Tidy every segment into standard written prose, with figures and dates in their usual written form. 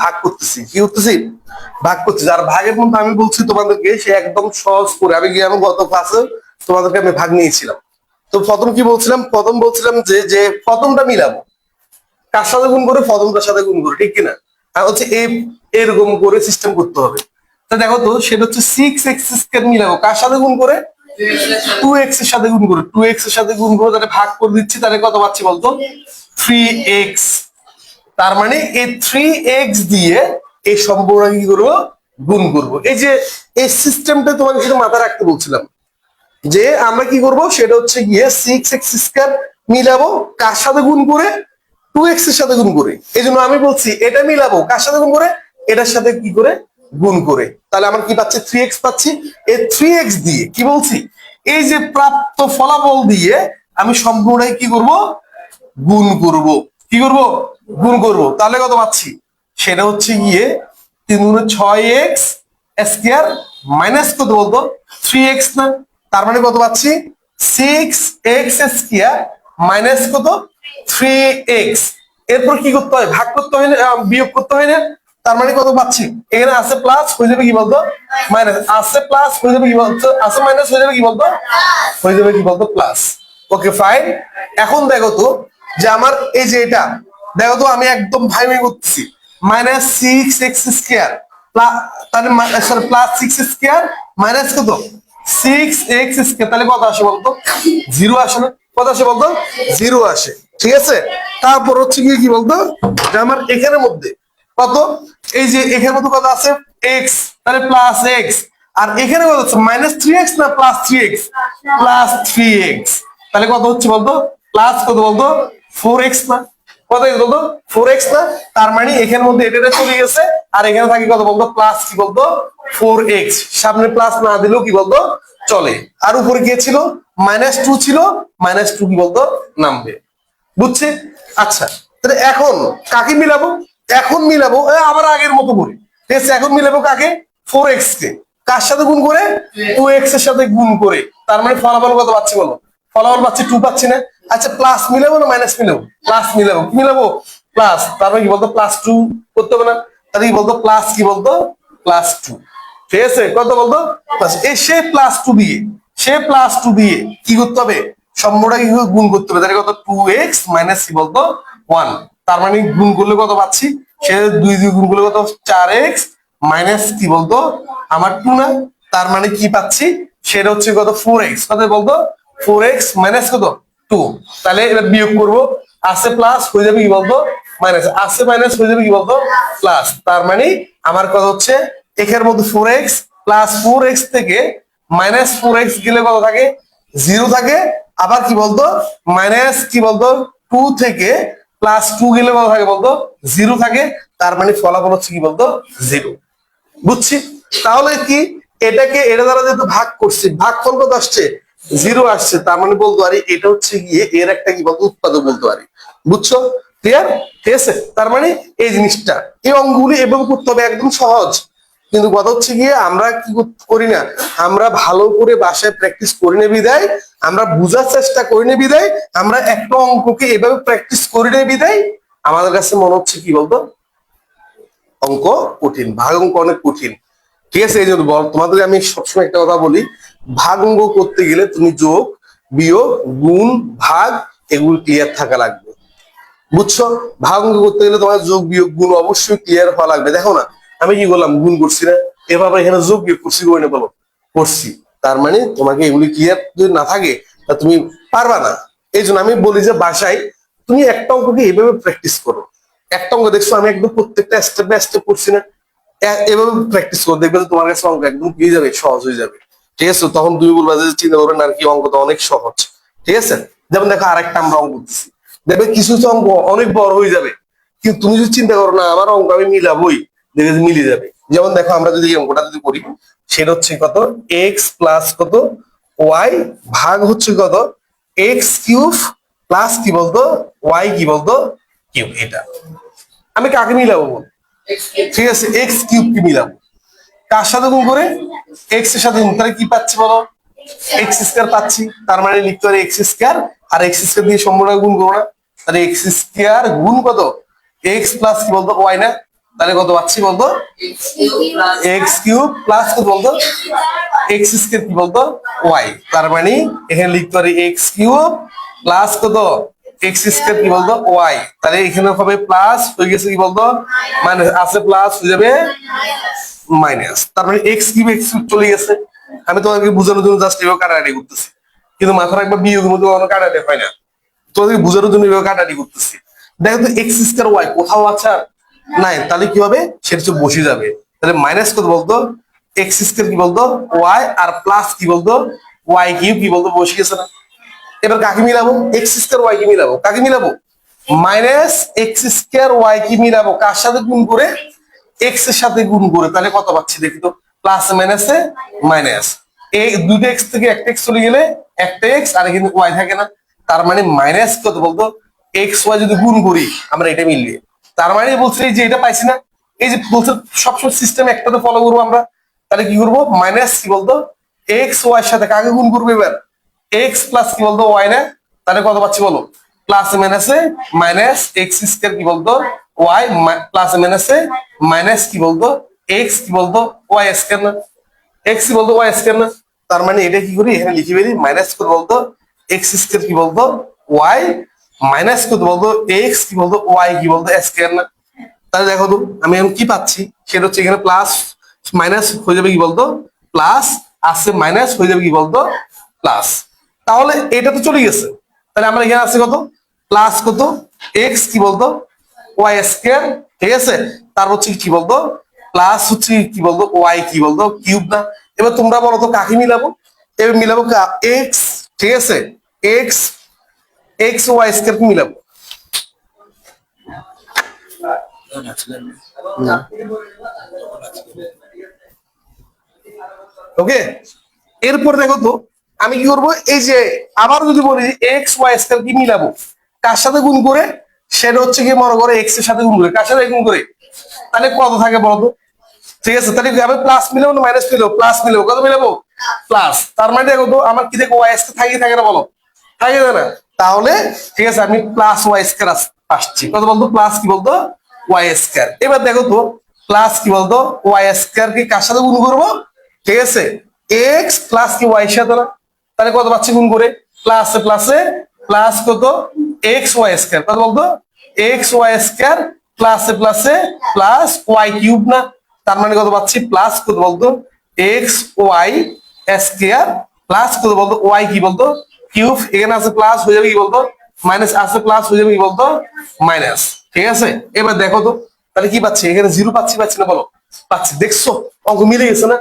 ভাগ করতেছি, কি করতেছি? ভাগ করতেছি। আর ভাগের মধ্যে আমি বলছি তোমাদেরকে সে একদম সহজ করে আমি গত ক্লাসে তোমাদেরকে আমি ভাগ নিয়েছিলাম। তো প্রথম কি বলছিলাম? প্রথম বলছিলাম যে যে প্রথমটা মিলাবো কার সাথে গুণ করে, প্রথমটার সাথে গুণ করে, ঠিক কিনা? আর হচ্ছে এরকম করে সিস্টেম করতে হবে। তা দেখো তো, সেটা হচ্ছে 6x² মিলাবো কার সাথে গুণ করে? 2x এর সাথে গুণ করে। 2x এর সাথে গুণ করে তাহলে ভাগ করে দিচ্ছি, তাহলে কত পাচ্ছি বলতো? 3x। তার মানে এই 3x দিয়ে এই সম্পূর্ণ কি করবো? গুণ করবো। এই যে এই সিস্টেমটা তোমাকে শুধু মাথায় রাখতে বলছিলাম, যে আমরা কি করব সেটা হচ্ছে গিয়ে 6x² মিলাবো কার সাথে গুণ করে? 2x এর সাথে গুণ করে। এই জন্য আমি বলছি এটা মিলাবো কার সাথে গুণ করে? এটার সাথে কি করে? গুণ করে। তাহলে আমার কি পাচ্ছি? 3x পাচ্ছি। এই 3x দিয়ে কি বলছি? এই যে প্রাপ্ত ফলাফল দিয়ে আমি সম্পূর্ণটাই কি করব? গুণ করব। কি করব? গুণ করব। তাহলে কত পাচ্ছি? সেটা হচ্ছে গিয়ে 3×6x² মাইনাস কত বলতো? 3x না? তার মানে কত পাচ্ছি? 6x² মাইনাস কত? 3x। এরপর কি করতে হয়? ভাগ করতে হয় না? বিয়োগ করতে হয় না? তার মানে কত পাচ্ছি? এখানে আছে প্লাস, হয়ে যাবে কি বলতো? মাইনাস। আছে প্লাস, হয়ে যাবে কি বলতো? আছে মাইনাস, হয়ে যাবে কি বলতো? হয়ে যাবে কি বলতো? প্লাস। Okay fine. এখন দেখো তো যে আমার এই যে এটা দেখো তো, আমি একদম ভাইমে করতেছি। -6x², তাহলে +6x² মাইনাস কত? 6x²। তাহলে কত আসে বলতো? 0 আসে না? কত আসে বলতো? 0 আসে। ঠিক আছে। তারপর হচ্ছে কি বলতো, যে আমার এখানের মধ্যে কত? এই যে এখানের মধ্যে কত আছে? x, তাহলে +x। আর এখানে কত হচ্ছে? -3x না +3x? +3x। তাহলে কত হচ্ছে বলতো? প্লাস কত বলতো? 4x না? কত বলতো? 4x না? তার মানে এখানের মধ্যে এটা চলে গেছে, আর এখানে থাকে কত বলতো? প্লাস কি বলতো? 4x। সামনে প্লাস না দিলেও কি বলতো? চলে। আর উপরে কি ছিল? -2 ছিল। -2 কি বলতো? নামবে। বুঝছি? আচ্ছা, তাহলে এখন কাকে মিলাবো? এখন মিলাবো আবার আগের মতো করে। ঠিক আছে, এখন মিলাবো কাকে? 4x কে। কার সাথে গুণ করে? 2x এর সাথে গুণ করে। তার মানে ফলাফল কত পাচ্ছি বলো? ফলাফল পাচ্ছি 2 পাচ্ছি না? আচ্ছা, প্লাস মিলাবো না মাইনাস মিলাবো? প্লাস মিলাবো। কি মিলাবো? প্লাস। তার মানে কি বলতো? +2 করতে হবে না? তাহলে কি বলতো? প্লাস কি বলতো? +2। ঠিক আছে, কত বলতো? প্লাস। সে +2 দিয়ে, সে +2 দিয়ে কি করতে হবে? সম্পূর্ণটা কি গুণ করতে হবে? তাহলে কত? 2x মাইনাস কি বলতো? 1। তার মানে গুণ করলে কত পাচ্ছি? সে 2 দিয়ে গুণ করলে কত? 4x মাইনাস কি বলতো? আমার 2 না? তার মানে কি পাচ্ছি? সেটা হচ্ছে কত? 4x। কত বলতো? 4x মাইনাস কত? 2। তাহলে এবার বিয়োগ করব। আছে প্লাস, হয়ে যাবে কি বলতো? মাইনাস। আছে মাইনাস, হয়ে যাবে কি বলতো? প্লাস। তার মানে আমার কত হচ্ছে? এখানের মধ্যে 4x প্লাস 4x থেকে -4x গেলে কত থাকে? 0 থাকে। আবার কি বলতো? মাইনাস কি বলতো? 2 থেকে +2 গেলে কত থাকে বলতো? 0 থাকে। তার মানে ফলাফল হচ্ছে কি বলতো? 0। বুঝছি? তাহলে কি এটাকে এটা দ্বারা যেহেতু ভাগ করছি, ভাগফল কত আসছে? 0 আসছে। তার মানে বলতে পারি এটা হচ্ছে গিয়ে এর একটা কি বলতো? উৎপাদক বলতে পারি। বুঝছো? ক্লিয়ার? ঠিক আছে। তার মানে এই জিনিসটা, এই অঙ্কগুলি এবং করতে হবে, একদম সহজ। কিন্তু কথা হচ্ছে গিয়ে আমরা কি করি না, আমরা ভালো করে বাসায় প্র্যাকটিস করি না বিদায়, আমরা বুঝার চেষ্টা করি না বিদায়, আমরা একটা অঙ্ককে এভাবে প্র্যাকটিস করি না বিদায় আমাদের কাছে মনে হচ্ছে কি বলতো? অঙ্ক কঠিন, ভাগ অঙ্ক অনেক কঠিন। ঠিক আছে। এই জন্য তোমাদের আমি সবসময় একটা কথা বলি, ভাগ অঙ্ক করতে গেলে তুমি যোগ, বিয়োগ, গুণ, ভাগ এগুলো ক্লিয়ার থাকা লাগবে। বুঝছো? ভাগ অঙ্ক করতে গেলে তোমার যোগ, বিয়োগ, গুণ অবশ্যই ক্লিয়ার হওয়া লাগবে। দেখো না, আমি কি করলাম? গুণ করছি না? এভাবে এখানে যোগ বিয়োগ করছি, করি না বলো? করছি। তার মানে তোমাকে এগুলি ক্লিয়ার যদি না থাকে তা তুমি পারবা না। এই জন্য আমি বলি যে বাসায় তুমি একটা অঙ্ককে এভাবে প্র্যাকটিস করো। একটা অঙ্ক দেখছো আমি একদম প্রত্যেকটা স্টেপ বাই স্টেপ করছি না? এভাবে প্র্যাকটিস করো, দেখবে যে তোমার কাছে অঙ্ক একদম কি যাবে? সহজ হয়ে যাবে। ঠিক আছে। তখন তুমি বলবা যে চিন্তা করবেন আর কি, অঙ্ক তো অনেক সহজ। ঠিক আছে। যেমন দেখো আরেকটা আমরা অঙ্ক করতেছি, দেখবে কিছু কিছু অঙ্ক অনেক বড় হয়ে যাবে, কিন্তু তুমি যদি চিন্তা করো না আমার অঙ্ক আমি মিলাবই, দেখবে মিলে যাবে। যেমন দেখো আমরা যদি এই অঙ্কটা যদি করি, সেটা হচ্ছে কত? এক্স প্লাস কত? ওয়াই ভাগ হচ্ছে কত? x³ প্লাস কি বলতো? ওয়াই কি বলতো? কিউব। এটা আমি কাকে মিলাবো বল? ঠিক আছে, x³ কি মিলাবো কার সাথে গুণ করে? x এর সাথে গুণ। তাহলে কি পাচ্ছি বলো? x² পাচ্ছি। তার মানে লিখতে পারি x², আর x² দিয়ে সম্পূর্ণ গুণ করবো না? তাহলে x² গুণ কত? x প্লাস কি বলতো? ওয়াই না? তাহলে কত পাচ্ছি বলতো, এক্স কিউব প্লাস কত বলতো, এক্স স্কয়ার কি বলতো, ওয়াই। তার মানে এখানে লিখতে পারি এক্স কিউব প্লাস কত, এক্স স্কয়ার কি বলতো, ওয়াই। তাহলে এখানে হবে প্লাস, হয়ে গেছে কি বলতো মাইনাস, আছে প্লাস হয়ে যাবে মাইনাস। তার মানে এক্স কিউব এক্স কিউব চলে গেছে। আমি তোমাকে বোঝানোর জন্য জাস্ট এভাবে কাটাকাটি করতেছি, কিন্তু মাথার একবার বিয়োগের মধ্যে কখনো কাটাকাটি হয় না, তোমাদের বোঝানোর জন্য এভাবে কাটাকাটি করতেছি। দেখো তো এক্স স্কয়ার ওয়াই কোথাও আছে আর নাই, তাহলে কি হবে সেটা হচ্ছে বসে যাবে। তাহলে মাইনাস কত বলতো, এক্স স্কয়ার কি বলতো ওয়াই, আর প্লাস কি বলতো ওয়াই কিউব কি বলতো বসে গেছে না। এবার কাকে মিলাবো, এক্স স্কয়ার ওয়াই কে মিলাবো, কাকে মিলাবো, মাইনাস এক্স স্কয়ার ওয়াই কি মিলাবো কার সাথে গুণ করে, এক্স এর সাথে গুণ করে। তাহলে কত পাচ্ছি দেখি তো, প্লাস মাইনাসে মাইনাস, এই দুটো এক্স থেকে একটা এক্স চলে গেলে একটা এক্স, আর এখানে ওয়াই থাকে না। তার মানে মাইনাস কত বলতো, এক্স ওয়াই যদি গুণ করি আমরা এটা মিলিয়ে, তার মানে বলছে যে এটা পাইছি না, এই যে বলছে সবসময় সিস্টেম একটাতে ফলো করবো আমরা। তাহলে কি করবো, মাইনাস কি বলতো এক্স ওয়াই এর সাথে কাকে গুণ করবো এবার, এক্স প্লাস কি বলতো ওয়াই না। তাহলে কত পাচ্ছি বলো, প্লাস মাইনাসে মাইনাস এক্স স্কয়ার কি বলতো ওয়াই, প্লাস মাইনাসে মাইনাস কি বলতো এক্স কি বলতো ওয়াই স্কয়ার না, এক্স কি বলতো ওয়াই স্কয়ার না। তার মানে এটা কি করি, এখানে লিখে বেরি মাইনাস করে বলতো এক্স স্কয়ার কি বলতো ওয়াই, মাইনাস করে বলতো এক্স কি বলতো ওয়াই কি বলতো স্কয়ার না। তাহলে দেখো তো আমি এখন কি পাচ্ছি, সেটা হচ্ছে এখানে প্লাস মাইনাস হয়ে যাবে কি বলতো প্লাস, আসছে মাইনাস হয়ে যাবে কি বলতো প্লাস। তাহলে এটা তো চলে গেছে, তাহলে আমরা এখানে আছে কত, প্লাস কত এক্স কি বলতো ওয়াই স্কয়ার, ঠিক আছে। তার হচ্ছে কি বলতো প্লাস হচ্ছে কি বলতো ওয়াই কি বলতো কিউব না। এবার তোমরা বলো তো কাকে মিলাবো, এবার মিলাবো এক্স, ঠিক আছে, এক্স এক্স ওয়াই স্কয়ার কে মিলাবো। ওকে, এরপর দেখো তো আমি কি করবো, এই যে আবার যদি বলি এক্স ওয়াই স্কয়ার কি মিলাবো কার সাথে গুণ করে, সেটা হচ্ছে কি মনে করো এক্স এর সাথে গুণ করে, কার সাথে গুণ করে, তাহলে কত থাকে বলতো, ঠিক আছে। তাহলে আমি প্লাস মিলাবো না মাইনাস মিলাবো, প্লাস মিলাবো, কত মিলাবো প্লাস। তার মানে দেখো তো আমার কি দেখো ওয়াই স্কয়ার থাকে থাকে না বলো, থাকে না। তাহলে ঠিক আছে আমি প্লাস ওয়াই স্কয়ার আসছি, কত বলতো প্লাস কি বলতো ওয়াই স্কয়ার। এবার দেখো তো প্লাস কি বলতো ওয়াই স্কয়ার কে কার সাথে গুণ করবো, ঠিক আছে, এক্স প্লাস কি ওয়াই সাথে না। তাহলে কত পাচ্ছি গুণ করে, প্লাসে প্লাসে প্লাস কত এক্স ওয়াই স্কয়ার, কত বলতো এক্স ওয়াই স্কয়ার প্লাসে প্লাসে প্লাস ওয়াই কিউব না। তার মানে কত পাচ্ছি প্লাস কত বলতো এক্স ওয়াই স্কয়ার প্লাস কত বলতো ওয়াই কি বলতো কিউব, এখানে আছে প্লাস হয়ে যাবে কি বলতো মাইনাস, আছে প্লাস হয়ে যাবে কি বলতো মাইনাস, ঠিক আছে। এবার দেখো তো তাহলে কি পাচ্ছি, এখানে জিরো পাচ্ছি পাচ্ছি না বলো, পাচ্ছি, দেখছো অঙ্ক মিলে গেছে না।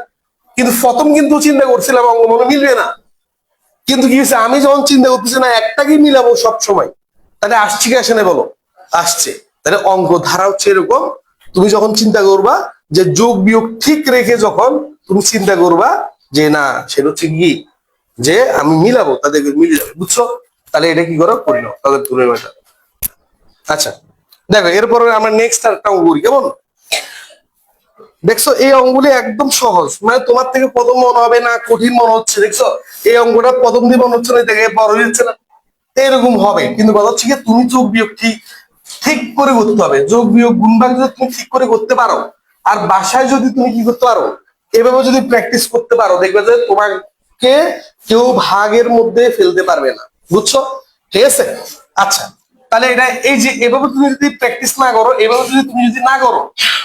কিন্তু প্রথম কিন্তু চিন্তা করছিলাম অঙ্ক মনে মিলবে না, কিন্তু কি হয়েছে আমি যখন চিন্তা করতেছি না একটাকে মিলাবো সব সময়, তাহলে আসছে কি আসে না বলো, আসছে। তাহলে অঙ্ক ধারা হচ্ছে এরকম, তুমি যখন চিন্তা করবা যে যোগ বিয়োগ ঠিক রেখে যখন তুমি চিন্তা করবা যে না সেটা হচ্ছে কি যে আমি মিলাবো, তাদেরকে মিলে যাবে, বুঝছো। তাহলে এটা কি করো করি নাও তাদের তুলে। আচ্ছা দেখো এরপরে আমরা নেক্সট একটা অঙ্ক করি, কেমন দেখছো এই অঙ্কগুলি একদম সহজ, মানে তোমার থেকে প্রথম মনে হবে না কঠিন মনে হচ্ছে, দেখছো এই অঙ্কটা প্রথম দিয়ে মনে হচ্ছে না দেখে বড় হয়ে যাচ্ছে না, এরকম হবে। কিন্তু কথা হচ্ছে কি তুমি যোগ বিয়োগ ঠিক ঠিক করে করতে হবে, যোগ বিয়োগ গুণ ভাগ যদি তুমি ঠিক করে করতে পারো, আর বাসায় যদি তুমি কি করতে পারো এভাবে যদি প্র্যাকটিস করতে পারো, দেখবে যে তোমাকে কেউ ভাগের মধ্যে ফেলতে পারবে না, বুঝছো, ঠিক আছে। আচ্ছা তাহলে এটা এই যে এভাবে তুমি যদি প্র্যাকটিস না করো, এভাবে যদি তুমি যদি না করো,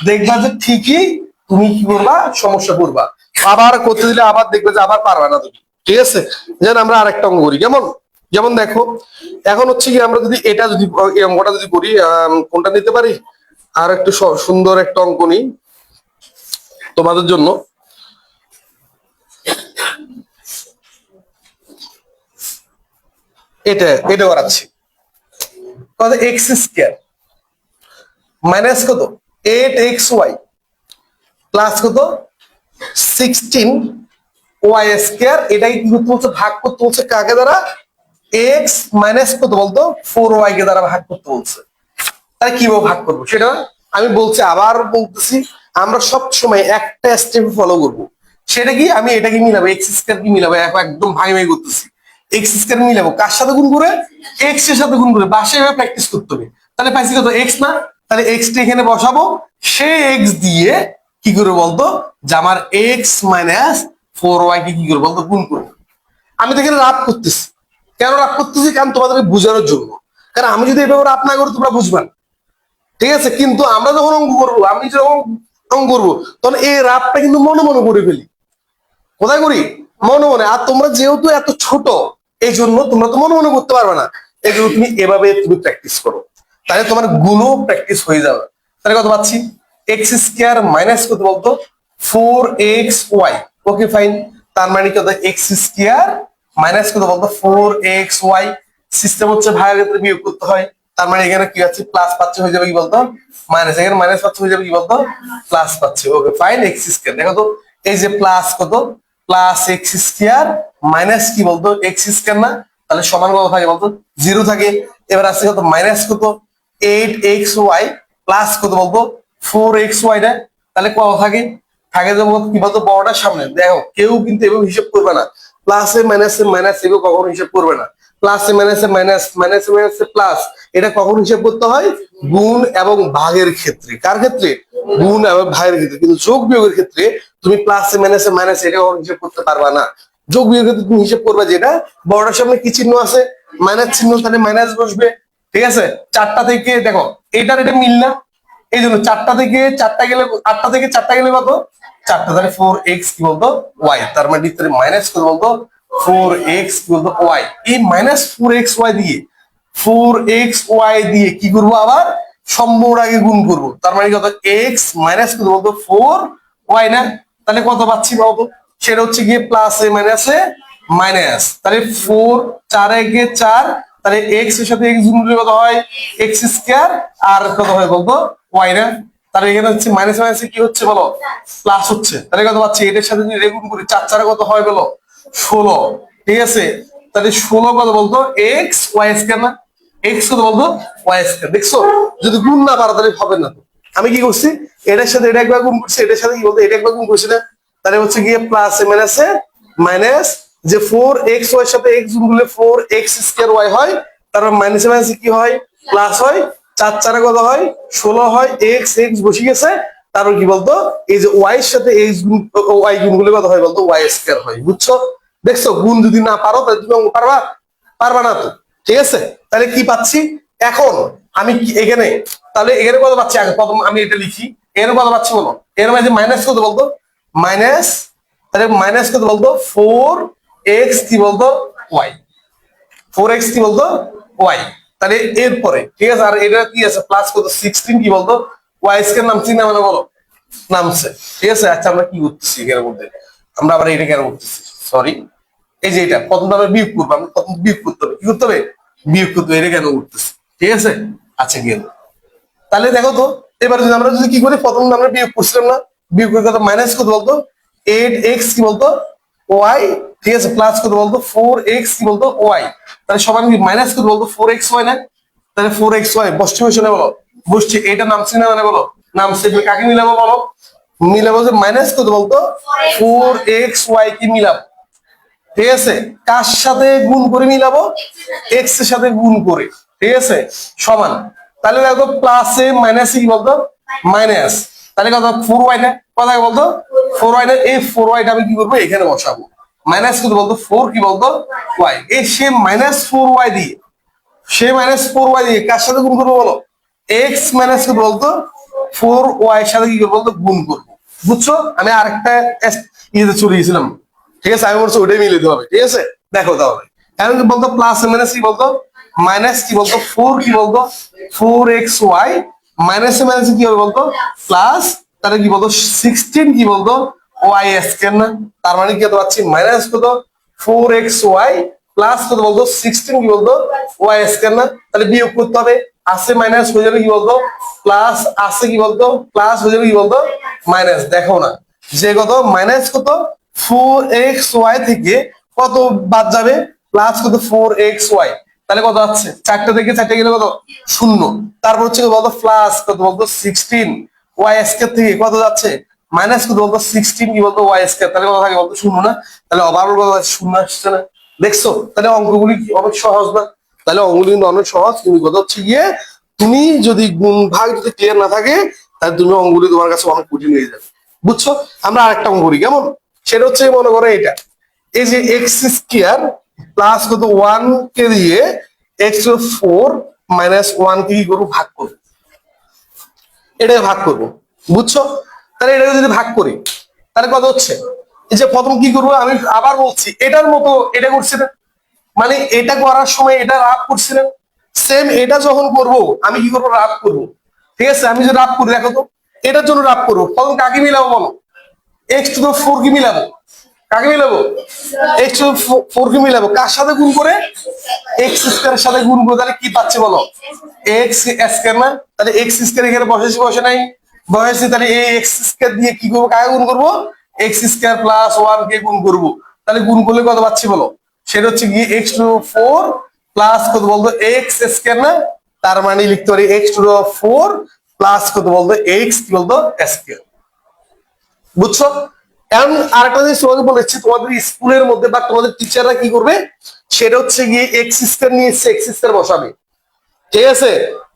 দেখবা যে ঠিকই তুমি কি করবা সমস্যা করবা, আবার করতে দিলে আবার দেখবে যে আবার পারবে না তুমি, ঠিক আছে। যেন আমরা আরেকটা অঙ্ক করি, কেমন, যেমন দেখো এখন হচ্ছে কি আমরা যদি এটা যদি এই অঙ্কটা যদি করি, কোনটা নিতে পারি, আর একটু সুন্দর একটা অঙ্ক নিই তোমাদের জন্য। এটা এটা করাচ্ছি, কত এক্স স্কয়ার মাইনাস কত 8xy প্লাস কত 16y স্কয়ার, এটাই কি করতে বলছে ভাগ করতে বলছে কাকে দ্বারা, এক্স মাইনাস কত বলতো 4y কে দ্বারা ভাগ করতে বলছে। তাহলে কিভাবে ভাগ করবো সেটা আমি বলছি, আবার বলতেছি আমরা সব সময় একটা স্টেপ ফলো করব, সেটা কি আমি এটাকে মিলাবো এক্স স্কয়ার কি মিলাবো, একদম ভাই ভাই করতেছি, এক্স স্কয়ার মিলাবো কার সাথে গুণ করে, এক্স এর সাথে গুণ করে, বাসায় প্র্যাকটিস করতে হবে। তাহলে পাইছি কত এক্স না, তাহলে এক্স টা এখানে বসাবো, সেই এক্স দিয়ে কি করে বলতো যে আমার এক্স মাইনাস 4y কে কি করে বলতো গুণ করবো। আমি তো এখানে রাফ করতেছি, কেন রাফ করতেছি, কারণ তোমাদেরকে বোঝানোর জন্য। কারণ আমি যদি এভাবে রাফ না করি তোমরা বুঝবা না, ঠিক আছে। কিন্তু আমরা যখন অঙ্ক করবো, আমি যখন অঙ্ক করবো, তখন এই রাফটা কিন্তু মনে মনে করে ফেলি। কোথায় করি? মনে মনে। আর তোমরা যেহেতু এত ছোট, এই জন্য তোমরা তো মনে মনে করতে পারবে না, এগুলো তুমি এভাবে তুমি প্র্যাকটিস করো, তাহলে তোমার গুণও প্র্যাকটিস হয়ে যাবে। তাহলে কত পাচ্ছি? এক্স স্কোয়ার মাইনাস কত বলতো 4xy। Okay fine. তার মানে কত? এক্স স্কোয়ার মাইনাস কত বলতো 4xy। সিস্টেম হচ্ছে ভাগের ক্ষেত্রে বিয়োগ করতে হয়। তার মানে এখানে কি আছে? প্লাস পাচ্ছে, হয়ে যাবে কি বলতো মাইনাস। এখানে মাইনাস পাচ্ছে, হয়ে যাবে কি বলতো প্লাস পাচ্ছে। Okay fine. এক্স স্কোয়ার দেখো তো, এই যে প্লাস কত, প্লাস এক্স স্কোয়ার মাইনাস কি বলতো এক্স স্কোয়ার না, তাহলে সমান কত থাকে বলতো 0 থাকে। এবার আসছে কত? মাইনাস কত 8xy প্লাস কত বলতো 4xy না, তাহলে কত থাকে? থাকে যে কি বলতো বড়টার সামনে। দেখো কেউ কিন্তু এভাবে হিসাব করবে না, প্লাসে মাইনাসে মাইনাস এভাবে কখনো হিসাব করবে না। প্লাসে মাইনাসে মাইনাস, মাইনাসে মাইনাসে প্লাস, এটা কখন হিসাব করতে হয়? গুণ এবং ভাগের ক্ষেত্রে। কার ক্ষেত্রে? গুণ এবং ভাগের ক্ষেত্রে। কিন্তু যোগ বিয়োগের ক্ষেত্রে তুমি প্লাসে মাইনাসে মাইনাস এটা কখনো হিসাব করতে পারবা না। যোগ বিয়োগের ক্ষেত্রে তুমি হিসাব করবে যেটা বড়টার সামনে কি চিহ্ন আছে? মাইনাস চিহ্ন, তাহলে মাইনাস বসবে। ঠিক আছে। 4টা থেকে দেখো এটার এটা মিল না, এই জন্য 4টা থেকে 4টা গেলে, 8টা থেকে 4টা গেলে কত? 4টা, তাহলে 4x কি বলতো y। তার মানে মাইনাস কত বলতো 4x কি বলতো y। এই মাইনাস 4xy দিয়ে 4xy দিয়ে কি করবো? আবার সম্পূর্ণ আগে গুণ করবো। তার মানে কত? x মাইনাস কত বলতো 4y না, তাহলে কত পাচ্ছি বলতো? সেটা হচ্ছে গিয়ে প্লাসে মাইনাসে মাইনাস, তাহলে 4 4 একে 4, তাহলে এক্স এর সাথে এক্স গুণ করলে কত হয়? X square. আর কত হয় বলতো ওয়াই না, তাহলে এখানে হচ্ছে মাইনাস মাইনাসে কি হচ্ছে বলো? প্লাস হচ্ছে। তাহলে কত পাচ্ছি? এটার সাথে যদি এটা গুণ করি 4 4 কত হয় বলো? 16। ঠিক আছে। তাহলে 16 কত বলতো এক্স ওয়াই স্কয়ার না, এক্স কত বলতো ওয়াই স্কয়ার। দেখছো, যদি গুণ না পারো তাহলে হবে না। আমি কি করছি? এটার সাথে এটা একবার গুণ করছি, এটার সাথে কি বলতো এটা একবার গুণ করছি না, তাহলে হচ্ছে গিয়ে প্লাসে মাইনাসে মাইনাস, যে 4xy এর সাথে x গুণ করলে 4x স্কয়ার y হয়, তারপর মাইনাসে মাইনাসে কি হয়? প্লাস হয়। 4 4 কত হয়? 16 হয়। x x বসে গেছে। তারপর কি বলতো এই যে y এর সাথে x গুণ y গুণ করলে কত হয় বলতো y স্কয়ার হয়। বুঝছো? দেখছো, গুণ যদি না পারো তাহলে তুমি অঙ্ক পারবা? পারবা না তো। ঠিক আছে। তাহলে কি পাচ্ছি এখন আমি এখানে? তাহলে এখানে কত পাচ্ছি? আগে প্রথম আমি এটা লিখি। এর কত পাচ্ছি বলো? এর মাঝে মাইনাস কত বলতো? মাইনাস, তাহলে মাইনাস কত বলতো 4x কি বলতো y। 4x কি বলতো y। তাহলে এরপরে ঠিক আছে। আর এটা কি আছে? প্লাস কত 16 কি বলতো y স্কয়ার নামছি না মানে বলো? নামছে। ঠিক আছে। আচ্ছা আমরা কি করতেছি এর মধ্যে? আমরা আবার এটা কেন করতেছি? সরি, এই যে এটা প্রথম আমরা বিয়োগ করবো, আমরা প্রথম বিয়োগ করতে হবে। কি করতে হবে? বিয়োগ করতে হবে। এটা কেন করতেছি? ঠিক আছে। আচ্ছা গেল। তাহলে দেখো তো, এবার যদি আমরা যদি কি করি, প্রথম আমরা বিয়োগ করছিলাম না, বিয়োগ করে কত মাইনাস কত বলতো 8x কি বলতো y। ঠিক আছে। প্লাস কত বলতো 4x কি বলতো y। তাহলে সমান কি মাইনাস কত বলতো 4xy না, তাহলে 4xy বসছে বসে না বলো? বসছে। এটা নামছে না মানে বলো? নামছে। কাকে মিলাবো বলো? মিলাবো যে মাইনাস কত বলতো 4xy কি মিলাবো। ঠিক আছে। কার সাথে গুণ করে মিলাবো? এক্স এর সাথে গুণ করে। ঠিক আছে। সমান। তাহলে দেখো প্লাসে মাইনাসে কি বলতো মাইনাস, তাহলে কত 4y না, কথা বলতো 4y না। এই 4y টা আমি কি করবো? এখানে বসাবো। মাইনাস কত বলতো 4 কি বলতো y। এই সে মাইনাস 4y দিয়ে, সে মাইনাস 4y দিয়ে কার সাথে গুণ করবো বলো? এক্স মাইনাস কত বলতো 4y এর সাথে কি করবো বলতো? গুণ করবো। বুঝছো? আমি আরেকটা ইয়েতে চলে গেছিলাম। ঠিক আছে। আমি বলছি ওটাই মিলে দিতে হবে। ঠিক আছে। দেখো তাহলে এখন কি বলতো প্লাস মাইনাস কি বলতো মাইনাস কি বলতো 4 কি বলতো 4xy মাইনাস মাইনাস কি হবে বলতো প্লাস, তাহলে কি বলতো 16 কি বলতো y স্কয়ার না, তার মানে কি হতে পাচ্ছি মাইনাস কত 4xy প্লাস কত বলতো 16 কি বলতো y স্কয়ার না, তাহলে বিয়োগ করতে হবে। আছে মাইনাস হয়ে যাবে কি বলতো প্লাস, আছে কি বলতো প্লাস হয়ে যাবে কি বলতো মাইনাস। দেখো না যে কত মাইনাস কত 4xy থেকে কত বাদ যাবে? প্লাস কত 4xy, তাহলে কত আছে 4টা থেকে 4টা গেলে কত? শূন্য। তারপর হচ্ছে বলতো প্লাস কত বলতো 16 y স্কয়ার থেকে কত যাচ্ছে? মাইনাস কত বলতো 16 কি বলতো y স্কয়ার, তাহলে কত থাকে বলতো শূন্য না, তাহলে অভাবের কত আছে? শূন্য আসছে না। দেখছো? তাহলে অঙ্কগুলি কি অনেক সহজ না? তাহলে অঙ্কগুলি কিন্তু অনেক সহজ, কিন্তু কথা হচ্ছে গিয়ে তুমি যদি গুণ ভাগ যদি ক্লিয়ার না থাকে তাহলে তুমি অঙ্কগুলি তোমার কাছে অনেক কঠিন হয়ে যাবে, বুঝছো? আমরা আরেকটা অঙ্ক করি, কেমন? সেটা হচ্ছে মনে করো এটা, এই যে এক্স স্কোয়ার প্লাস কত ওয়ান কে দিয়ে এক্স ফোর মাইনাস ওয়ান কে কি করবো, ভাগ করবো। এটাকে ভাগ করবো, বুঝছো? তাহলে এটাকে যদি ভাগ করি তাহলে কত হচ্ছে? এই যে প্রথম কি করবো, আমি আবার বলছি এটার মতো এটা করছি না, মানে এটা করার সময় এটা রাফ করছিলেন, সেম এটা যখন করব আমি কি করবো, রাফ করবো। ঠিক আছে, আমি যে রাফ করি দেখো তো, এটার জন্য রাফ করবো, তখন কাকে মিলাবো বলো? এক্স টু দ্য ফোর কি মিলাবো? কাকে মিলাবো? এক্স টু ফোর কি মিলাবো? কার সাথে গুণ করে? এক্স স্কোয়ারের সাথে গুণ করে, তাহলে কি পাচ্ছি বলো? এক্স স্কোয়ার না? তাহলে এক্স স্কোয়ার এখানে বসেছি, বসে নাই? বসেছি। তাহলে এই এক্স স্কোয়ার দিয়ে কি করবো, কাকে গুণ করবো? এক্স স্কোয়ার প্লাস ওয়ান কে গুণ করবো। তাহলে গুণ করলে কত পাচ্ছি বলো? সেটা হচ্ছে কি এক্স টু ফোর প্লাস কত বলতো, এক্স স্কোয়ার না? তার মানে লিখতে পারি এক্স টু ফোর প্লাস কত বলতো, এক্স কি বলতো, স্কোয়ার। বুঝছো? এখন আরেকটা জিনিস তোমাকে বলেছি, তোমাদের স্কুলের মধ্যে বা তোমাদের টিচাররা কি করবে, সেটা হচ্ছে গিয়ে এক্স স্কোয়ার নিয়ে এসে এক্স স্কোয়ার বসাবে। ঠিক আছে,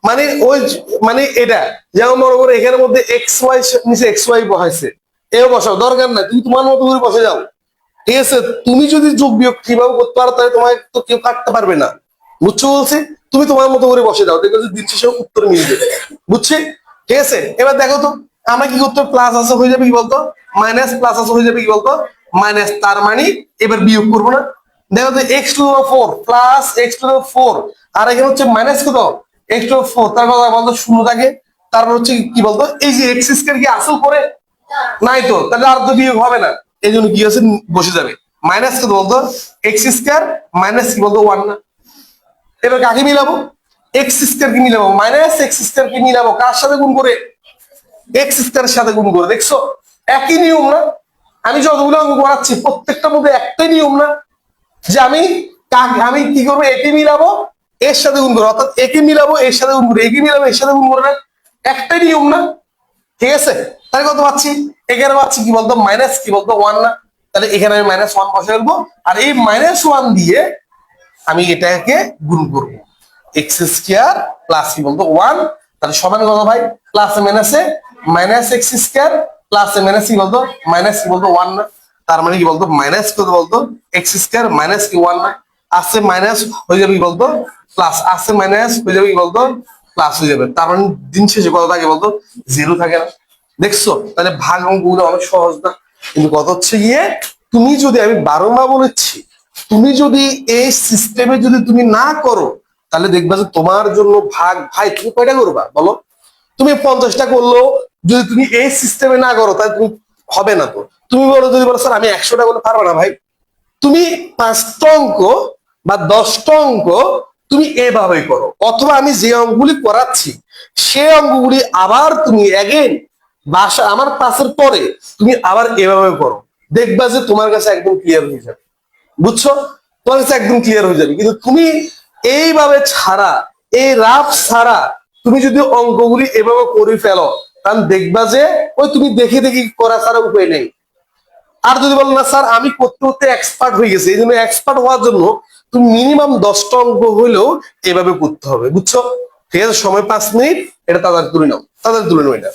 মানে ওই মানে এটা যেমন মনে করো এখানের মধ্যে এক্স ওয়াই নিচে এক্স ওয়াই বসাইছে, এও বসাও, দরকার নাই, তুমি তোমার মতো করে বসে যাও। ঠিক আছে, তুমি যদি যোগ বিয়োগ কিভাবে করতে পারো তাহলে তোমায় তো কেউ কাটতে পারবে না, বুঝছো বলছি? তুমি তোমার মতো করে বসে যাও, দেখবে যে দিন শেষে উত্তর মিলবে, বুঝছি? ঠিক আছে, এবার দেখো তো আমরা কি করতে, প্লাস আছে হয়ে যাবে কি বলতো, মাইনাস, প্লাস আছে হয়ে যাবে কি বলতো, মাইনাস। তার মানে এবার বিয়োগ করবো না? দেখো তো X to four plus X to four, আর এখানে হচ্ছে মাইনাস কত, এক্স টু ফোর, তার কথা বলতো শূন্য থাকে। তারপর হচ্ছে কি বলতো, এই যে এক্স স্কোয়ার কি আসল করে নাই তো, তাহলে আর তো বিয়োগ হবে না, এই জন্য কি আছে বসে যাবে। মাইনাস কত বলতো, এক্স স্কোয়ার মাইনাস কি বলতো ওয়ান না? এবার কাকে মিলাবো? এক্স স্কোয়ার কি মিলাবো, মাইনাস এক্স স্কোয়ার কি মিলাবো, কার সাথে গুণ করে? এক্স স্কোয়ারের সাথে গুণ করে। দেখছো একই নিয়ম না? আমি যতগুলো অঙ্ক করাচ্ছি প্রত্যেকটার মধ্যে একটাই নিয়ম না, যে আমি কি করবো, একে মিলাবো এর সাথে গুণ করবো, অর্থাৎ একে মিলাবো এর সাথে গুণ করবো, একে মিলাবো এর সাথে গুণ করবো না? একটাই নিয়ম না? ঠিক আছে, তাহলে কত পাচ্ছি? এখানে পাচ্ছি কি বলতো, মাইনাস কি বলতো ওয়ান না? তাহলে এখানে আমি মাইনাস ওয়ান বসে ফেলবো, আর এই মাইনাস ওয়ান দিয়ে আমি এটাকে গুণ করবো, এক্স স্কোয়ার প্লাস কি বলতো ওয়ান, তাহলে সমান কত ভাই, প্লাস মাইনাসে minus x square plus minus কি বলতো, মাইনাস কি বলতো ওয়ান না? তার মানে কি বলতো, মাইনাস কত বলতো, এক্স স্কোয়ার মাইনাস কি ওয়ান না? আসছে মাইনাস হয়ে যাবে কি বলতো, প্লাস, আসছে মাইনাস হয়ে যাবে কি বলতো, প্লাস হয়ে যাবে। তার মানে দিন শেষে কত থাকে বলতো, জিরো থাকে না? দেখছো, তাহলে ভাগ অঙ্কগুলো অনেক সহজ না? কিন্তু কত হচ্ছে গিয়ে, তুমি যদি, আমি বারবার বলেছি, তুমি যদি এই সিস্টেমে যদি তুমি না করো তাহলে দেখবা যে তোমার জন্য ভাগ, ভাই তুমি কয়টা করবা বলো? তুমি 50টা করলো, যদি তুমি এই সিস্টেমে না করো তাহলে তুমি হবে না তো। তুমি বলো, যদি বলো স্যার আমি 100টা করলে পারবো না ভাই, তুমি 5টা অঙ্ক বা 10টা অঙ্ক তুমি এভাবে করো, অথবা আমি যে অঙ্কগুলি করাচ্ছি সে অঙ্কগুলি আবার তুমি এগেন বাসা আমার ক্লাসের পরে তুমি আবার এভাবে করো, দেখবা যে তোমার কাছে একদম ক্লিয়ার হয়ে যাবে, বুঝছো? তোমার কাছে একদম ক্লিয়ার হয়ে যাবে। কিন্তু তুমি এইভাবে ছাড়া, এই রাফ ছাড়া তুমি যদি অঙ্কগুলি এভাবে করে ফেলো, তাহলে দেখবা যে ওই তুমি দেখে দেখে করা ছাড়া উপায় নেই। আর যদি বলো না স্যার আমি করতে করতে এক্সপার্ট হয়ে গেছি, এই জন্য এক্সপার্ট হওয়ার জন্য তুমি মিনিমাম 10টা অঙ্ক হইলেও এভাবে করতে হবে, বুঝছো? ঠিক আছে, সময় 5 মিনিট, এটা তাড়াতাড়ি তুলে নাও, তাড়াতাড়ি তুলে নাও এটা।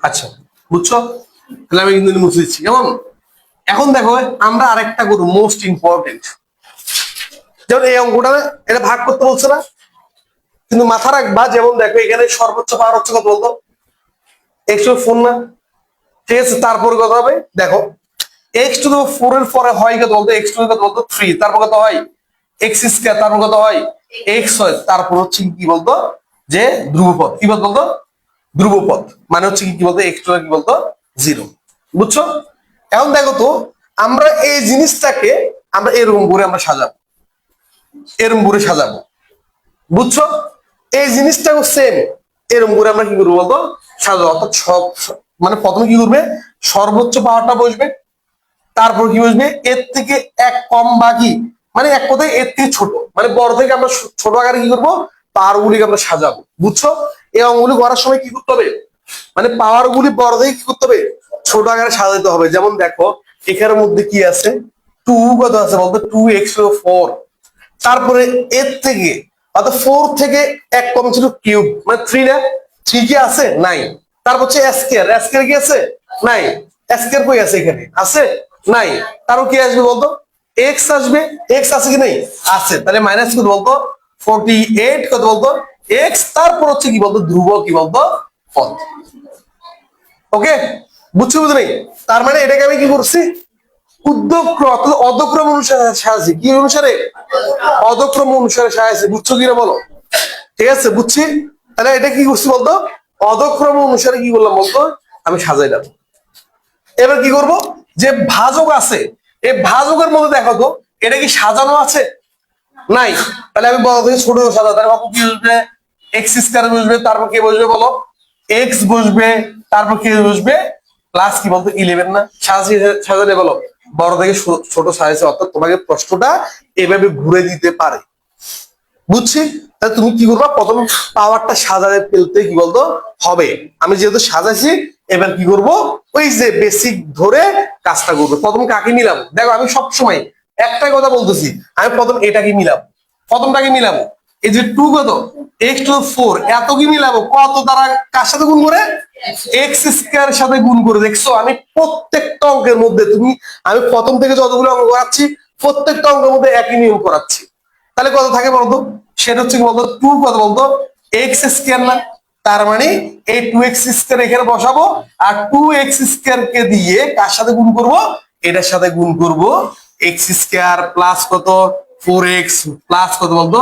আচ্ছা, বুঝছো? তাহলে আমি কিন্তু মুছে দিচ্ছি, কেমন? এখন দেখো আমরা আরেকটা করবো, মোস্ট ইম্পর্টেন্ট। যেমন এই অঙ্কটা এটা ভাগ করতে বলছে না, কিন্তু মাথা রাখবা, যেমন দেখো এখানে সর্বোচ্চ পাওয়ার হচ্ছে কত বলতো, এক্স ফোর না? ঠিক আছে, তারপর কত হবে দেখো, এক্স টু দ্য ফোর এর পরে হয় কত বলতো, এক্স টু কত বলতো থ্রি, তারপর কত হয় এক্স স্কয়ার, তারপর কত হয় এক্স হয়, তারপর হচ্ছে কি বলতো যে ধ্রুবপদ, কি বলতো ধ্রুবপদ, মানে হচ্ছে কি বলতো এক্স টু কি বলতো জিরো। বুঝছো? এখন দেখো তো আমরা এই জিনিসটাকে আমরা এরকম করে আমরা সাজাবো, এরকম করে সাজাবো। বুঝছো? এই জিনিসটাও সেম এরকম করে আমরা কি করবো বলতো সাজাবো, অর্থাৎ সব মানে প্রথমে কি করবে সর্বোচ্চ পাওয়ারটা বসবে, তারপর কি বসবে এর থেকে এক কম বাকি, মানে এক কথায় এর থেকে ছোট, মানে বড় থেকে আমরা ছোট আকারে কি করবো পাওয়ার গুলিকে আমরা সাজাবো। বুঝছো? এই অঙ্কগুলি করার সময় কি করতে হবে, মানে পাওয়ার গুলি বড় থেকে কি করতে হবে ছোট আকারে সাজাতে হবে। যেমন দেখো এখানের মধ্যে কি আছে, টু কত আছে বলতো টু এক্স ফোর, তারপরে এর থেকে অর্থাৎ ফোর থেকে এক কম ছিল কিউব, মানে থ্রি না, থ্রি কি আছে নাই, তারপর হচ্ছে স্কয়ার, স্কয়ার কি আছে নাই, স্কয়ার কই আছে এখানে আছে নাই, তারও কি আসবে বলতো এক্স আসবে, এক্স আছে কি নাই আছে, তাহলে মাইনাস কত বলতো 48 কত বলতো এক্স, তারপর হচ্ছে কি বলতো ধ্রুব কি বলতো পদ। ওকে, বুঝছো বুঝলি? তার মানে এটাকে আমি কি করছি অধক্রম অনুসারে সাজাচ্ছি, কি অনুসারে অধক্রম অনুসারে সাজাচ্ছি। বুঝছো কিনা বলো? ঠিক আছে, বুঝছি। তাহলে এটা কি করছি বলতো অধক্রম অনুসারে কি করলাম বলতো আমি সাজাইলাম। এবার কি করব, যে ভাজক আছে এই ভাজকের মধ্যে দেখো তো এটা কি সাজানো আছে নাই, তাহলে আমি বড় থেকে ছোট সাজা, তাহলে বাবু কি বসবে এক্স স্কয়ার বসবে, তারপর কি বসবে বলো এক্স বসবে, তারপর কি বসবে প্লাস কি বলতো 11 না, সাজালে বলো বড় থেকে ছোট সাজাইছে, অর্থাৎ তোমাকে প্রশ্নটা এভাবে ঘুরে দিতে পারে। বুঝছি? তাহলে তুমি কি করবা প্রথম পাওয়ারটা সাজাতে ফেলতে কি বলতো হবে, আমি যেহেতু সাজাইছি এবার কি করব ওই যে বেসিক ধরে কাজটা করবো। প্রথম কাকে মিলাম দেখো, আমি সব সময় একটাই কথা বলতেছি, আমি প্রথম এটাকে মিলাম, প্রথমটাকে মিলাবো, এই যে টু কত এক্স টু ফোর, এত কি মিলাবো কত দ্বারা কার সাথে গুণ করে এক্স স্কয়ার সাথে গুণ করে। দেখছো আমি প্রত্যেকটা অঙ্কের মধ্যে আমি প্রথম থেকে যতগুলো অঙ্ক করাচ্ছি প্রত্যেকটা অঙ্কের মধ্যে একই নিয়ম করাচ্ছি। তাহলে কত থাকে বলতো, সেটা হচ্ছে কি বলতো টু কত বলতো এক্স স্কয়ার না, তার মানে এই টু এক্স স্কয়ার এখানে বসাবো, আর টু এক্স স্কয়ার কে দিয়ে কার সাথে গুণ করব এটার সাথে গুণ করব এক্স স্কয়ার প্লাস কত ফোর এক্স প্লাস কত বলতো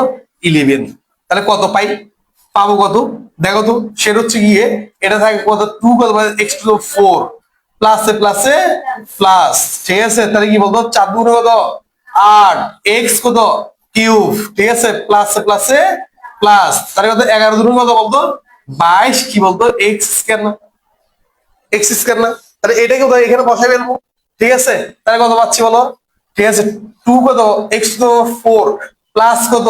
11। তাহলে কত পাই পাবো কত দেখো তো, সেটা হচ্ছে গিয়ে এটা থাকে কত টু কত এক্স টু ফোর প্লাসে প্লাসে প্লাস, ঠিক আছে, তাহলে কি বলতো চার দুগুণে কত আট, এক্স কত কিউব, ঠিক আছে, প্লাসে প্লাসে প্লাস, তাহলে কত 11 দুগুণে কত বলতো 22 কি বলতো এক্স স্কয়ার না, এক্স স্কয়ার না, তাহলে এটাকে কোথায় এখানে বসাই ফেলবো। ঠিক আছে, তাহলে কত পাচ্ছি বলো, ঠিক আছে টু কত এক্স টু ফোর প্লাস কত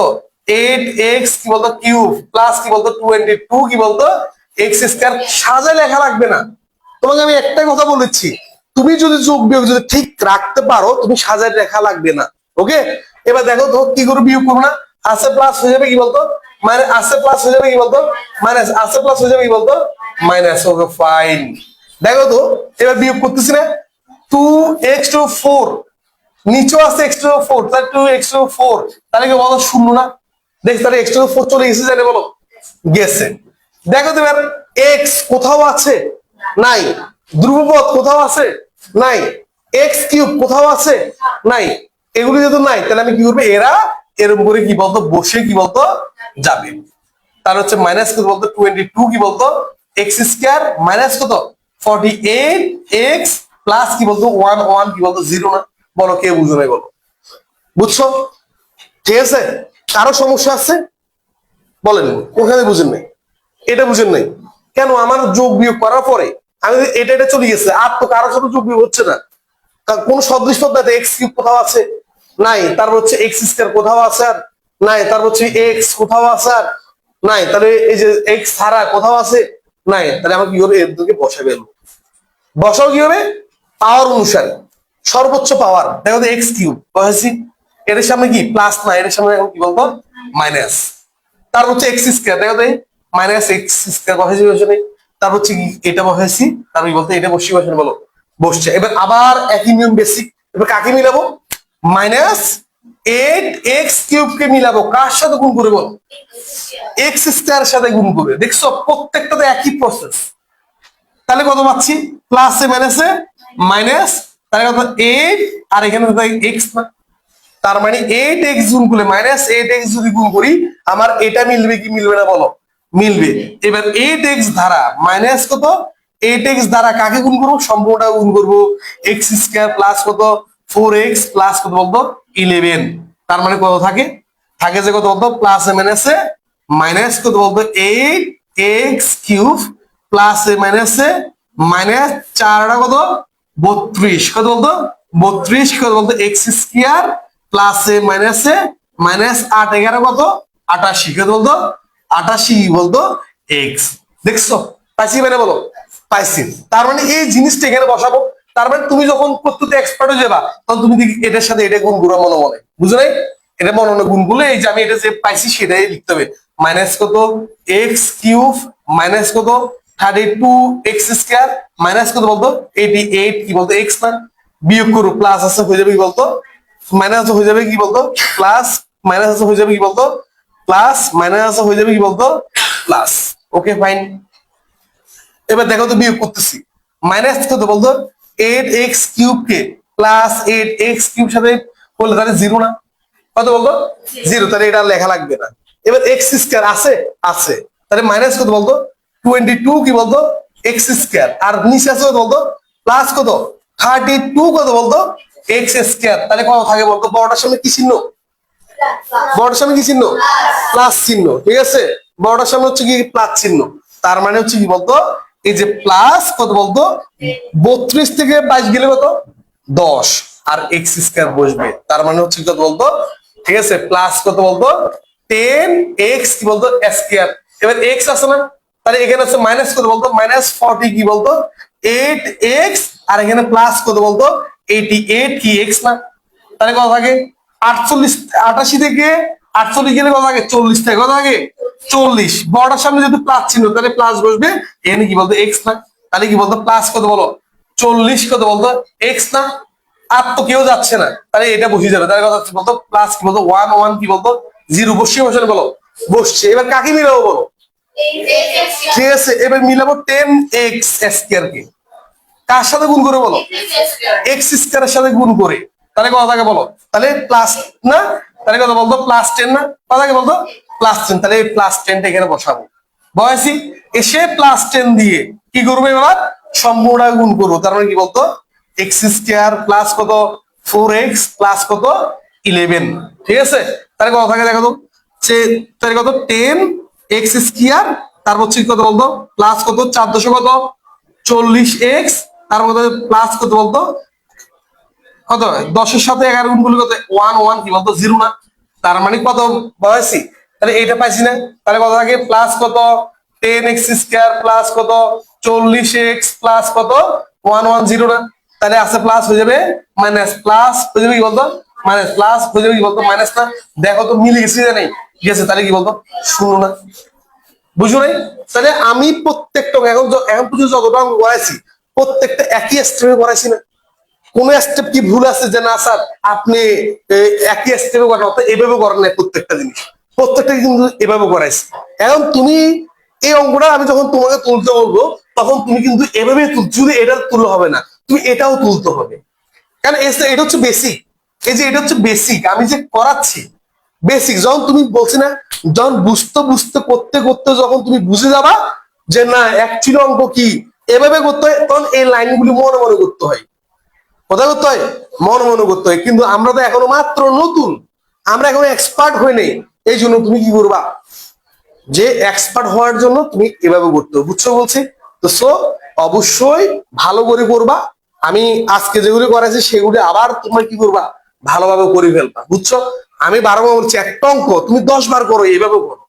এইট এক্স কি বলতো কিউব প্লাস কি বলতো 22 কি বলতো এক্স স্কয়ার। সাজায় লেখা লাগবে না, তোমাকে আমি একটাই কথা বলেছি, তুমি যদি যোগ বিয়োগ যদি ঠিক রাখতে পারো তুমি সাজায় লেখা লাগবে না। ওকে, এবার দেখো তো কি করে বিয়োগ করবো না, আছে প্লাস হয়ে যাবে কি বলতো মানে আছে প্লাস হয়ে যাবে কি বলতো মাইনাস, আছে প্লাস হয়ে যাবে কি বলতো মাইনাস। ওকে ফাইন, দেখো তো এবার বিয়োগ করতেছি না, টু এক্স টু ফোর নিচেও আছে এক্স টু ফোর, তাহলে টু এক্স টু ফোর, তাহলে কি বলো শূন্য না, দেখ তাহলে এক্স টু ফোর চলে গেছে জানে বলো গেছে। দেখো তো এবার এক্স কোথাও আছে নাই, ধ্রুবপদ কোথাও আছে নাই, এক্স কিউব কোথাও আছে নাই, এগুলি যেহেতু নাই তাহলে আমি কি করবো এরা এরকম করে কি বলতো বসে কি বলতো যাবে। তার হচ্ছে মাইনাস কত বলতো 22 কি বলতো এক্স স্কয়ার মাইনাস কত 48 এক্স প্লাস কি বলতো ওয়ান ওয়ান কি বলতো জিরো না, বলো কে বুঝো নাই বলো, বুঝছো? ঠিক আছে, কারো সমস্যা আছে বলেন, ওখানে বুঝেন নাই এটা বুঝেন নাই কেন, আমার যোগ বিয়োগ করার পরে আমি এটা এটা চলে গেছে আর তো কারোর সাথে যোগ বিয়োগ হচ্ছে না, কোন সদৃশ পদ্ধতি এক্স কিউব কোথাও আছে নাই, তারপর হচ্ছে এক্স স্কয়ার কোথাও আছে আর নাই, তারপর হচ্ছে এক্স কোথাও আছে আর নাই, তাহলে এই যে এক্স ছাড়া কোথাও আছে নাই, তাহলে আমার কি হবে এর দিকে বসাবে, বসাও কি হবে পাওয়ার অনুসারে সর্বোচ্চ পাওয়ার দেখো এক্স কিউব বসাইছি, এর সামনে কি প্লাস না এর সামনে এখন কি বলবো মাইনাস, তার হচ্ছে এক্স স্কয়ার দেখো মাইনাস এক্স স্কয়ার বসাইছি বসে, তার হচ্ছে কি এটা বসাইছি, তারপর বলতে এটা বসি বসে বলো বসছে। এবার আবার একই নিয়ম বেসিক, এবার কাকে মিলাবো মাইনাস এইট এক্স কিউব কে মিলাবো কার সাথে গুণ করে বলো এক্স স্কয়ার সাথে গুণ করে, দেখছো প্রত্যেকটাতে একই প্রসেস। তাহলে কত পাচ্ছি প্লাসে মাইনাসে মাইনাস, তাহলে কত 8 আর এখানে এক্স না, তার মানে 8x গুণ করলে -8x যদি গুণ করি আমার এটা মিলবে কি মিলবে না বলো, মিলবে। এবার 8x দ্বারা মাইনাস কত 8x দ্বারা কাকে গুণ করবো, সম্পূর্ণটা গুণ করবো, x স্কয়ার প্লাস কত 4x প্লাস কত বলতো 11, তার মানে কত থাকে থাকে যে কত বলতো প্লাসে মাইনাসে মাইনাস কত বলতো 8x কিউব প্লাসে মাইনাসে মাইনাস 4টা কত 32, কত বলতো 32, কত বলতো এক্স স্কয়ার প্লাসে মাইনাসে মাইনাস 8 11 কত 88, কত বলতো 88 বলতো এক্স। দেখছো পাইছি মানে বলো পাইছি। তার মানে এই জিনিসটা এখানে বসাবো, তার মানে তুমি যখন করতে এক্সপার্ট হয়ে যাবা তখন তুমি এটার সাথে এটা গুণ করো মনে মনে, বুঝো নাই? এটা মনে মনে গুণ করলে এই যে আমি এটা যে পাইছি সেটাই লিখতে হবে, মাইনাস কত এক্স কিউব মাইনাস কত 32 এক্স স্কয়ার মাইনাস কত বলতো 88 কি বলতো এক্স না, বিয়োগ করো প্লাস আছে হয়ে যাবে কি বলতো মাইনাস হয়ে যাবে কি বলতো প্লাস, মাইনাস আছে হয়ে যাবে কি বলতো প্লাস, মাইনাস আছে হয়ে যাবে কি বলতো প্লাস। Okay fine. এবার দেখো তো বিয়োগ করতেছি, মাইনাস কত বলতো 8x cube k plus 8x cube সাথে করলে তাহলে 0 না, কত বলতো 0, তাহলে এটা লেখা লাগবে না। এবার x স্কয়ার আছে আছে, তাহলে মাইনাস কত বলতো 22 কি বলতো x স্কয়ার, আর নিচে আছে কত বলতো প্লাস কত 32 কত বলতো x স্কয়ার, তাহলে কত থাকে বলতো বড়টার সামনে কি চিহ্ন, বড়টার সামনে কি চিহ্ন প্লাস চিহ্ন, ঠিক আছে বড়টার সামনে হচ্ছে কি প্লাস চিহ্ন, তার মানে হচ্ছে কি বলতো এই যে প্লাস কত বলতো 32 থেকে 22 গেলে কত 10 আর এক্স স্কয়ার বসবে, তার মানে হচ্ছে কত বলতো ঠিক আছে প্লাস কত বলতো 10x কি বলতো স্কয়ার। এবার x আছে না, তাহলে এখানে আছে মাইনাস কত বলতো -40 কি বলতো 8x, আর এখানে প্লাস কত বলতো 88 কি x না, তাহলে কত থাকে 48, 88 থেকে 48 গেলে কত থাকে 40 থেকে কত থাকে 40, বড়টার সামনে যদি প্লাস চিহ্ন তাহলে প্লাস বসবে, এখানে কি বলতো এক্স না, তাহলে কি বলতো প্লাস কত বলো 40 কত বলতো এক্স না, আর তো কেউ যাচ্ছে না তাহলে এটা বসে যাবে, তাহলে কথা হচ্ছে বলতো প্লাস কি বলতো 1 1 কি বলতো 0 বসিয়ে বসে বলো বসছে। এবার কাকে মিলাবো বলো, ঠিক আছে এবার মিলাবো 10x স্কয়ার কে কার সাথে গুণ করে বলো এক্স স্কয়ারের সাথে গুণ করে, তাহলে কত থাকে বলো তাহলে প্লাস না, তাহলে কত বলতো প্লাস 10 না, কত থাকে বলতো প্লাস 10, তাহলে এই প্লাস 10টা এখানে বসাবো বসাইছি, এসে প্লাস 10 দিয়ে কি করবো এবার সম্পূর্ণ গুণ করবো, তার মানে কি বলতো এক্স স্কয়ার প্লাস কত 4x প্লাস কত 11, ঠিক আছে তাহলে কত থাকে দেখো তো সে তাহলে কত 10x স্কয়ার তারপর হচ্ছে কত বলতো প্লাস কত 4 কত 40x, তার মধ্যে প্লাস কত বলতো কত 10 এর সাথে 11 গুণ করলে কত 1 1 কি বলতো 0 না, তার মানে কত বসাইছি তাহলে এটা পাইছি না, তাহলে কত থাকে প্লাস কত 10x স্কয়ার প্লাস কত 40x প্লাস কত 1 1 0 না, তাহলে আছে প্লাস হয়ে যাবে মাইনাস, প্লাস হয়ে যাবে কি বলতো মাইনাস, প্লাস হয়ে যাবে কি বলতো মাইনাস না, দেখো তো মিলে গেছে না নেই, ঠিক আছে তাহলে কি বলতো শূন্য না, বুঝো নাই? তাহলে আমি প্রত্যেকটা এখন এখন পর্যন্ত যতটা আমি করাইছি প্রত্যেকটা একই স্টেপে করাইছি না, কোন স্টেপ কি ভুল আছে যে না স্যার আপনি একই স্টেপে করেন অর্থাৎ এভাবে করেন না, প্রত্যেকটা জিনিস প্রত্যেকটা কিন্তু এভাবে করাইছি। এখন তুমি এই অঙ্কটা আমি যখন তোমাকে তুলতে বলবো তখন তুমি কিন্তু এভাবে যদি এটা তুলে হবে না, তুমি এটাও তুলতে হবে, কারণ এটা হচ্ছে বেসিক, এই যে এটা হচ্ছে বেসিক আমি যে করাচ্ছি বেসিক, যখন তুমি বলছি না যখন বুঝতে বুঝতে করতে করতে যখন তুমি বুঝে যাবা যে না অ্যাকচুয়ালি অঙ্ক কি এভাবে করতে হয়, তখন এই লাইনগুলি মনে মনে করতে হয়, কোথায় করতে হয় মনে মনে করতে হয়, কিন্তু আমরা তো এখনো মাত্র নতুন, আমরা এখনো এক্সপার্ট হই নাই, এই জন্য তুমি কি করবা যে এক্সপার্ট হওয়ার জন্য তুমি এভাবে করতে হবে, বুঝছো বলছি তো, সো অবশ্যই ভালো করে করবা, আমি আজকে যেগুলি করাইছি সেগুলি আবার তোমরা কি করবা ভালোভাবে করে ফেলবা, বুঝছো? আমি 12 বার বলছি একটা অঙ্ক তুমি 10 বার করো, এভাবে করো,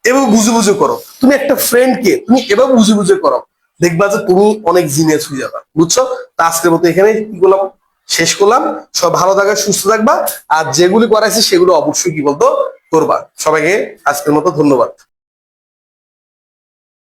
এভাবে বুঝে বুঝে করো, তুমি একটা ফ্রেন্ডকে তুমি এভাবে বুঝে বুঝে করো, দেখবা যে তুমি অনেক জিনিয়াস হয়ে যাবা, বুঝছো? তা আজকের মতো এখানে কি করলাম শেষ করলাম, সব ভালো থাকবে সুস্থ থাকবা, আর যেগুলি করাইছি সেগুলো অবশ্যই কি বলতো করবা। সবাইকে আজকের মতো ধন্যবাদ।